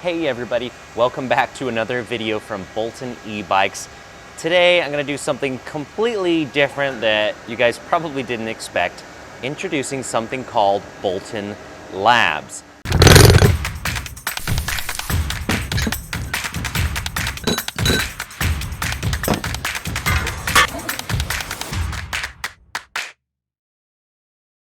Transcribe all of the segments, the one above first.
Hey everybody, welcome back to another video from Bolton e-bikes. Today I'm going to do something completely different that you guys probably didn't expect, introducing something called Bolton Labs.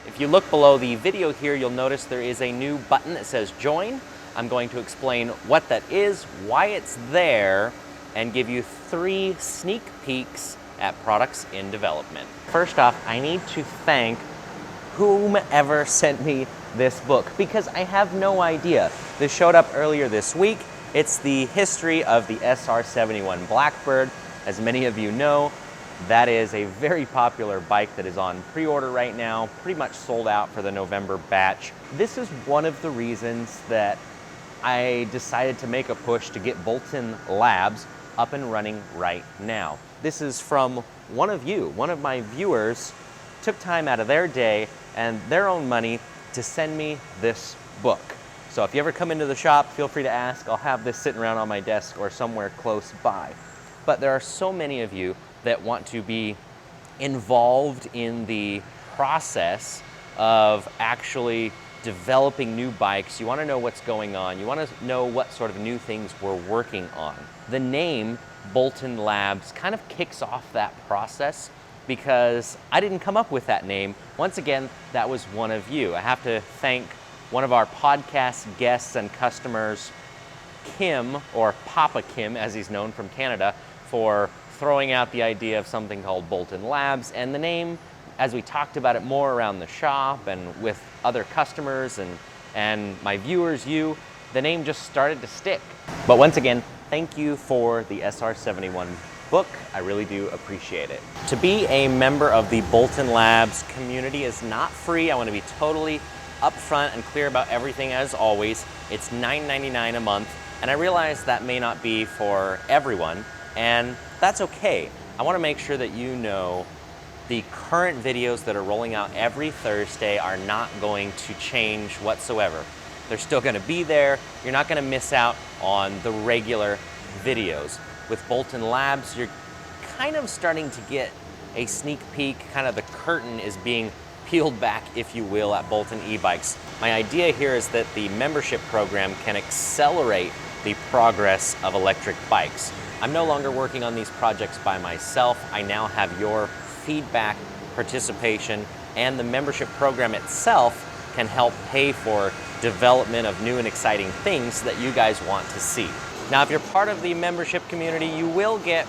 If you look below the video here, you'll notice there is a new button that says join. I'm going to explain what that is, why it's there, and give you 3 sneak peeks at products in development. First off, I need to thank whomever sent me this book because I have no idea. This showed up earlier this week. It's the history of the SR71 Blackbird. As many of you know, that is a very popular bike that is on pre-order right now, pretty much sold out for the November batch. This is one of the reasons that I decided to make a push to get Bolton Labs up and running right now. This is from one of you, one of my viewers, took time out of their day and their own money to send me this book. So if you ever come into the shop, feel free to ask. I'll have this sitting around on my desk or somewhere close by. But there are so many of you that want to be involved in the process of actually developing new bikes. You want to know what's going on. You want to know what sort of new things we're working on. The name Bolton Labs kind of kicks off that process because I didn't come up with that name. Once again, that was one of you. I have to thank one of our podcast guests and customers, Kim, or Papa Kim as he's known from Canada, for throwing out the idea of something called Bolton Labs, and the name, as we talked about it more around the shop and with other customers and my viewers, the name just started to stick. But once again, thank you for the SR71 book. I really do appreciate it. To be a member of the Bolton Labs community is not free. I want to be totally upfront and clear about everything as always. It's $9.99 a month, and I realize that may not be for everyone, and that's okay. I want to make sure that you know the current videos that are rolling out every Thursday are not going to change whatsoever. They're still going to be there. You're not going to miss out on the regular videos. With Bolton Labs, you're kind of starting to get a sneak peek, kind of the curtain is being peeled back, if you will, at Bolton e-bikes. My idea here is that the membership program can accelerate the progress of electric bikes. I'm no longer working on these projects by myself. I now have your feedback, participation, and the membership program itself can help pay for development of new and exciting things that you guys want to see. Now, if you're part of the membership community, you will get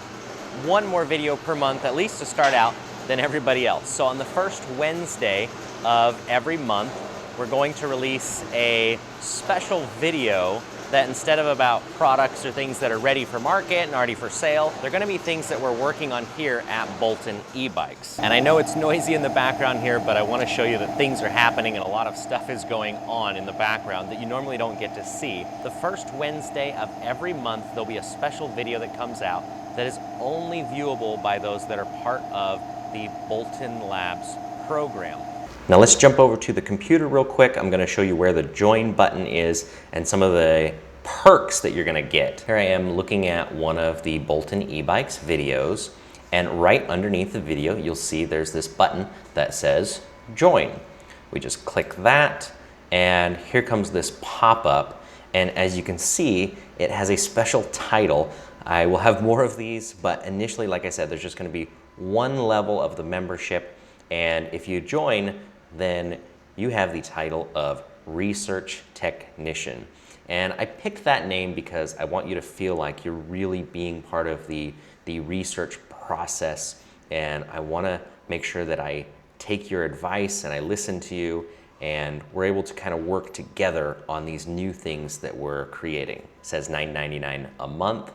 one more video per month, at least to start out, than everybody else. So on the first Wednesday of every month, we're going to release a special video that instead of about products or things that are ready for market and already for sale, they're gonna be things that we're working on here at Bolton e-bikes. And I know it's noisy in the background here, but I wanna show you that things are happening and a lot of stuff is going on in the background that you normally don't get to see. The first Wednesday of every month, there'll be a special video that comes out that is only viewable by those that are part of the Bolton Labs program. Now let's jump over to the computer real quick. I'm gonna show you where the join button is and some of the perks that you're gonna get. Here I am looking at one of the Bolton e-bikes videos, and right underneath the video, you'll see there's this button that says join. We just click that, and here comes this pop-up. And as you can see, it has a special title. I will have more of these, but initially, like I said, there's just gonna be one level of the membership. And if you join, then you have the title of Research Technician. And I picked that name because I want you to feel like you're really being part of the research process. And I want to make sure that I take your advice and I listen to you, and we're able to kind of work together on these new things that we're creating. It says $9.99 a month.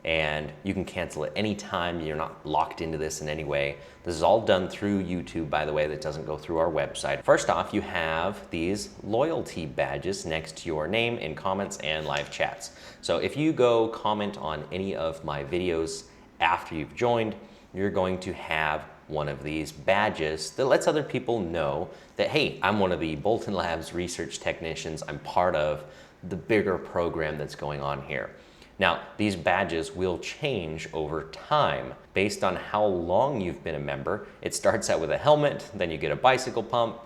And you can cancel at any time. You're not locked into this in any way. This is all done through YouTube, by the way. That doesn't go through our website. First off, you have these loyalty badges next to your name in comments and live chats. So if you go comment on any of my videos after you've joined, you're going to have one of these badges that lets other people know that, hey, I'm one of the Bolton Labs research technicians. I'm part of the bigger program that's going on here. Now, these badges will change over time based on how long you've been a member. It starts out with a helmet, then you get a bicycle pump,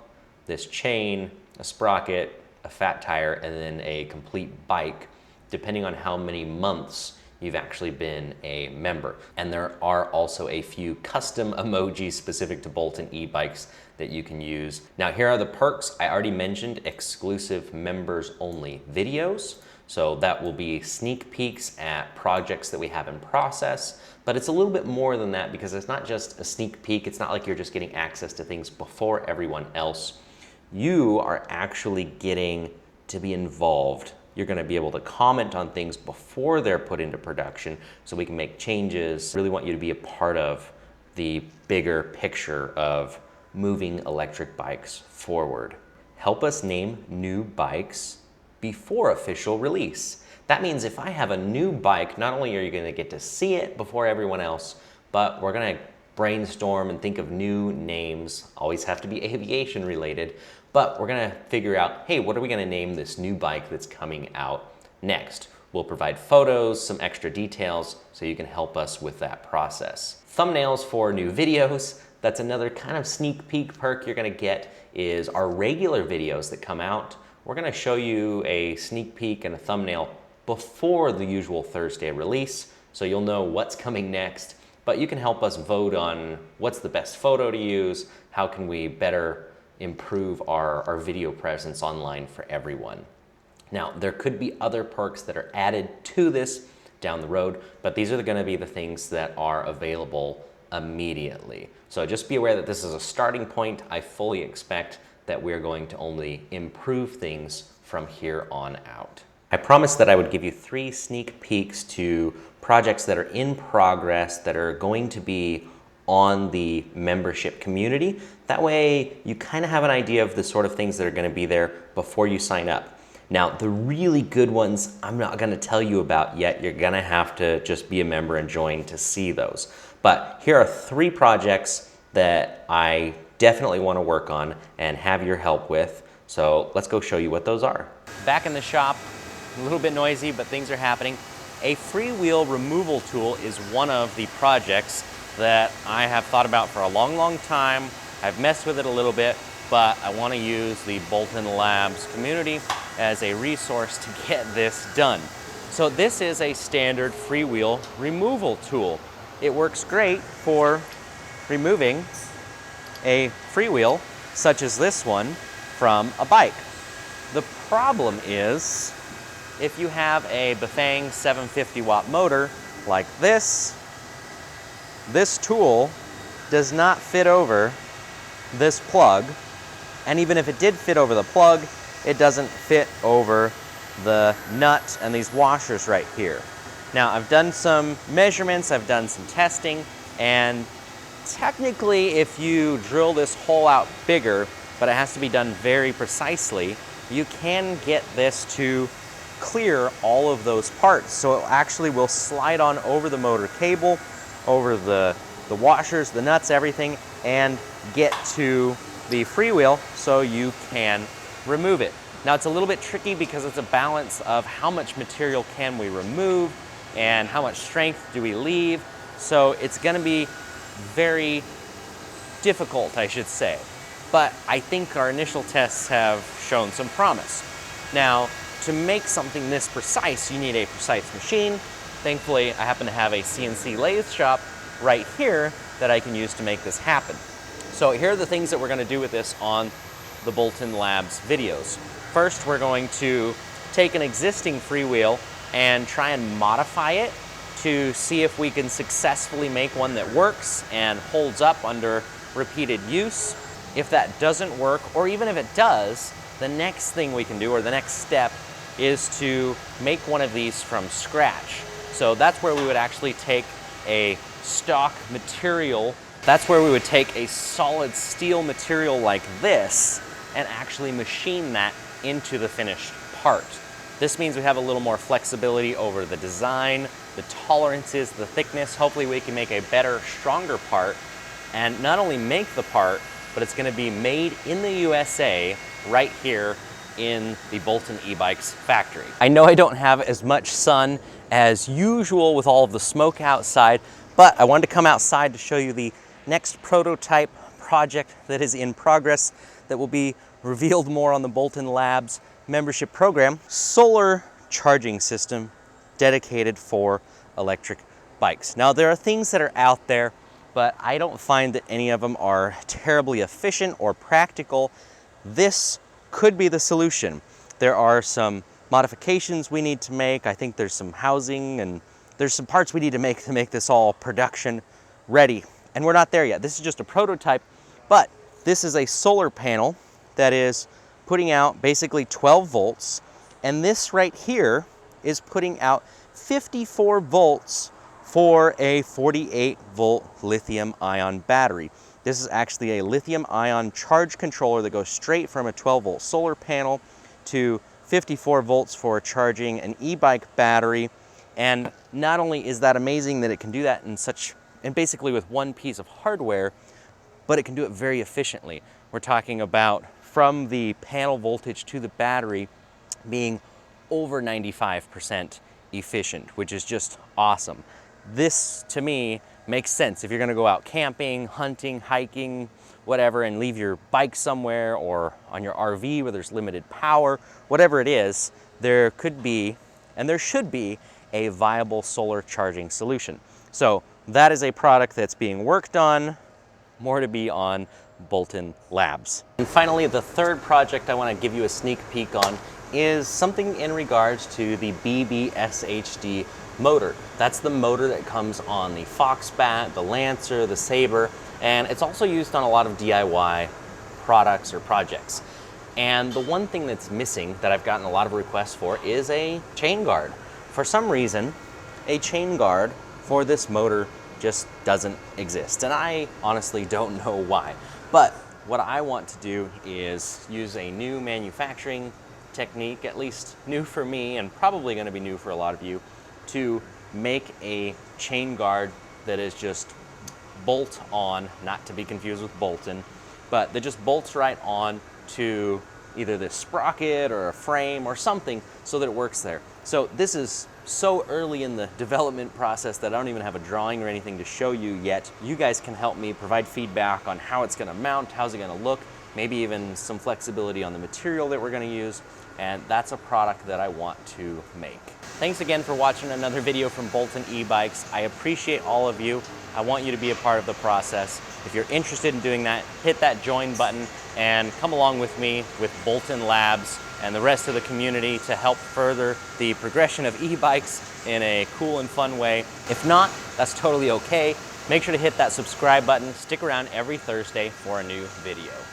this chain, a sprocket, a fat tire, and then a complete bike, depending on how many months you've actually been a member. And there are also a few custom emojis specific to Bolton e-bikes that you can use. Now, here are the perks. I already mentioned exclusive members only videos. So that will be sneak peeks at projects that we have in process, but it's a little bit more than that because it's not just a sneak peek. It's not like you're just getting access to things before everyone else. You are actually getting to be involved. You're going to be able to comment on things before they're put into production so we can make changes. Really want you to be a part of the bigger picture of moving electric bikes forward. Help us name new bikes before official release. That means if I have a new bike, not only are you going to get to see it before everyone else, but we're going to brainstorm and think of new names. Always have to be aviation related, but we're going to figure out, hey, what are we going to name this new bike that's coming out next? We'll provide photos, some extra details, so you can help us with that process. Thumbnails for new videos. That's another kind of sneak peek perk you're going to get is our regular videos that come out. We're going to show you a sneak peek and a thumbnail before the usual Thursday release, so you'll know what's coming next, but you can help us vote on what's the best photo to use, how can we better improve our video presence online for everyone. Now, there could be other perks that are added to this down the road, but these are going to be the things that are available immediately. So just be aware that this is a starting point. I fully expect that we're going to only improve things from here on out. I promised that I would give you 3 sneak peeks to projects that are in progress that are going to be on the membership community. That way you kind of have an idea of the sort of things that are going to be there before you sign up. Now, the really good ones I'm not going to tell you about yet. You're going to have to just be a member and join to see those. But here are 3 projects that I definitely want to work on and have your help with. So let's go show you what those are. Back in the shop, a little bit noisy, but things are happening. A freewheel removal tool is one of the projects that I have thought about for a long, long time. I've messed with it a little bit, but I want to use the Bolton Labs community as a resource to get this done. So this is a standard freewheel removal tool. It works great for removing a freewheel such as this one from a bike. The problem is if you have a Bafang 750 watt motor like this tool does not fit over this plug, and even if it did fit over the plug, it doesn't fit over the nut and these washers right here. Now, I've done some measurements, I've done some testing, and technically if you drill this hole out bigger, but it has to be done very precisely, you can get this to clear all of those parts. So it actually will slide on over the motor cable, over the washers, the nuts, everything, and get to the freewheel so you can remove it. Now, it's a little bit tricky because it's a balance of how much material can we remove and how much strength do we leave. So it's going to be very difficult, I should say. But I think our initial tests have shown some promise. Now, to make something this precise, you need a precise machine. Thankfully, I happen to have a CNC lathe shop right here that I can use to make this happen. So here are the things that we're going to do with this on the Bolton Labs videos. First, we're going to take an existing freewheel and try and modify it to see if we can successfully make one that works and holds up under repeated use. If that doesn't work, or even if it does, the next thing we can do, or the next step, is to make one of these from scratch. So that's where we would actually take a stock material. That's where we would take a solid steel material like this and actually machine that into the finished part. This means we have a little more flexibility over the design, the tolerances, the thickness. Hopefully we can make a better, stronger part, and not only make the part, but it's going to be made in the USA right here in the Bolton e-bikes factory. I know I don't have as much sun as usual with all of the smoke outside, but I wanted to come outside to show you the next prototype project that is in progress that will be revealed more on the Bolton Labs membership program. Solar charging system dedicated for electric bikes. Now, there are things that are out there, but I don't find that any of them are terribly efficient or practical. This could be the solution. There are some modifications we need to make. I think there's some housing and there's some parts we need to make this all production ready. And we're not there yet. This is just a prototype, but this is a solar panel that is putting out basically 12 volts. And this right here is putting out 54 volts for a 48 volt lithium ion battery. This is actually a lithium ion charge controller that goes straight from a 12 volt solar panel to 54 volts for charging an e-bike battery. And not only is that amazing that it can do that in basically with one piece of hardware, but it can do it very efficiently. We're talking about from the panel voltage to the battery being over 95% efficient, which is just awesome. This, to me, makes sense if you're gonna go out camping, hunting, hiking, whatever, and leave your bike somewhere or on your RV where there's limited power, whatever it is, there could be, and there should be, a viable solar charging solution. So that is a product that's being worked on, more to be on Bolton Labs. And finally, the third project I wanna give you a sneak peek on is something in regards to the BBSHD motor. That's the motor that comes on the Foxbat, the Lancer, the Sabre, and it's also used on a lot of DIY products or projects. And the one thing that's missing that I've gotten a lot of requests for is a chain guard. For some reason, a chain guard for this motor just doesn't exist, and I honestly don't know why. But what I want to do is use a new manufacturing technique, at least new for me and probably going to be new for a lot of you, to make a chain guard that is just bolt on, not to be confused with Bolton, but that just bolts right on to either this sprocket or a frame or something so that it works there. So this is so early in the development process that I don't even have a drawing or anything to show you yet. You guys can help me provide feedback on how it's gonna mount, how's it gonna look, maybe even some flexibility on the material that we're gonna use, and that's a product that I want to make. Thanks again for watching another video from Bolton e-bikes. I appreciate all of you. I want you to be a part of the process. If you're interested in doing that, hit that join button and come along with me with Bolton Labs and the rest of the community to help further the progression of e-bikes in a cool and fun way. If not, that's totally okay. Make sure to hit that subscribe button. Stick around every Thursday for a new video.